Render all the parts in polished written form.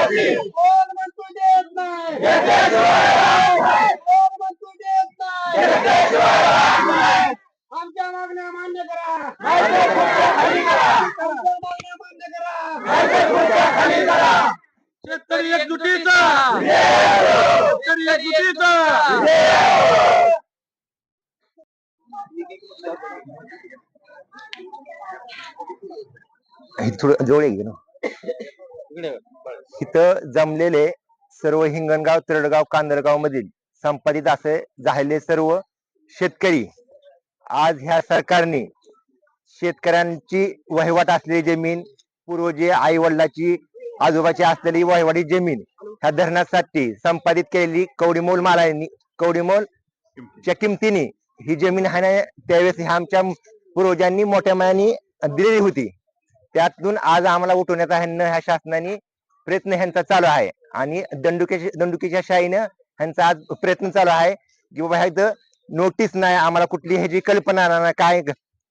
कोण म्हणतो देत नाही, कोण म्हणतो देत नाही, आमच्या मागण्या मान्य करा, आमच्या मागण्या मान्य करा. शेतकरी एकजुटीचा, शेतकरी एकजुटीचा. थोडं जवळ ये ना. इथं जमलेले सर्व हिंगणगाव, तरडगाव, कांदळगाव मधील संपादित असे झालेले सर्व शेतकरी आज ह्या सरकारने शेतकऱ्यांची वहिवाट असलेली जमीन, पूर्वजे आई वडिलाची आजोबाची असलेली वहिवाटी जमीन ह्या धरणासाठी संपादित केलेली कवडीमोलच्या किमतीने ही जमीन आहे ना, त्यावेळेस ह्या आमच्या पूर्वजांनी मोठ्या मनाने दिलेली होती. त्यातून आज आम्हाला उठवण्याचा ह्या शासनाने प्रयत्न ह्यांचा चालू आहे आणि दंडुकीच्या शाहीनं ह्यांचा आज प्रयत्न चालू आहे की बाबा ह्याचं नोटीस नाही, आम्हाला कुठली ह्याची कल्पना नाही,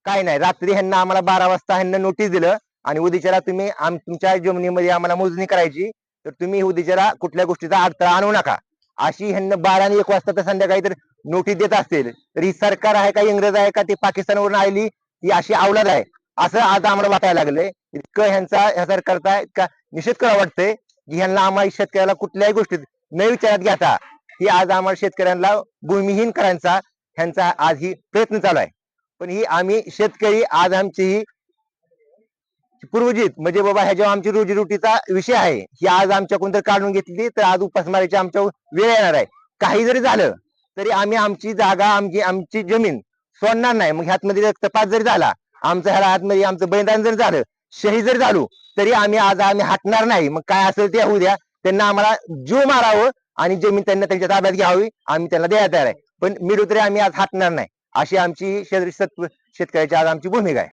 काय नाही. रात्री ह्यांना आम्हाला 12 वाजता ह्यांना नोटीस दिलं आणि उद्याच्याला तुम्ही तुमच्या जमिनीमध्ये आम्हाला मोजणी करायची, तर तुम्ही उद्याच्याला कुठल्या गोष्टीचा अडथळा आणू नका, अशी ह्यांना 12 आणि 1 वाजता तर संध्याकाळी तर नोटीस देत असतील. तर ही सरकार आहे का, इंग्रज आहे का, ती पाकिस्तानवरून आलेली ही अशी अवलाद आहे असं आज आम्हाला वाटायला लागलंय. इतकं ह्या सरकारचा इतका निषेध करावा वाटतंय की ह्यांना आम्हाला शेतकऱ्याला कुठल्याही गोष्टीत न विचारात घेता ही आज आम्हाला शेतकऱ्यांना भूमिहीन करायचा ह्यांचा आज ही प्रयत्न चालू आहे. पण ही आम्ही शेतकरी आज आमची ही पूर्वजित म्हणजे बाबा ह्याच्यावर आमची रोजीरोटीचा विषय आहे, ही आज आमच्याकडून तर काढून घेतली तर आज उपासमारीची आमच्या वेळ येणार आहे. काही जरी झालं तरी आम्ही आमची जागा, आमची जमीन सोडणार नाही. मग ह्यातमध्ये तपास जरी झाला, आमचं ह्याला आतमध्ये आमचं बलिदान जरी झालं, शहीद जरी झालो, तरी आम्ही हटणार नाही. मग काय असेल ते होऊ द्या, त्यांना आम्हाला जीव मारावं आणि जमीन त्यांना त्यांच्या ताब्यात घ्यावी, आम्ही त्यांना द्यायला तयार आहे. पण मिळू तरी आम्ही आज हटणार नाही, अशी आमची शेतकऱ्याची आज आमची भूमिका आहे.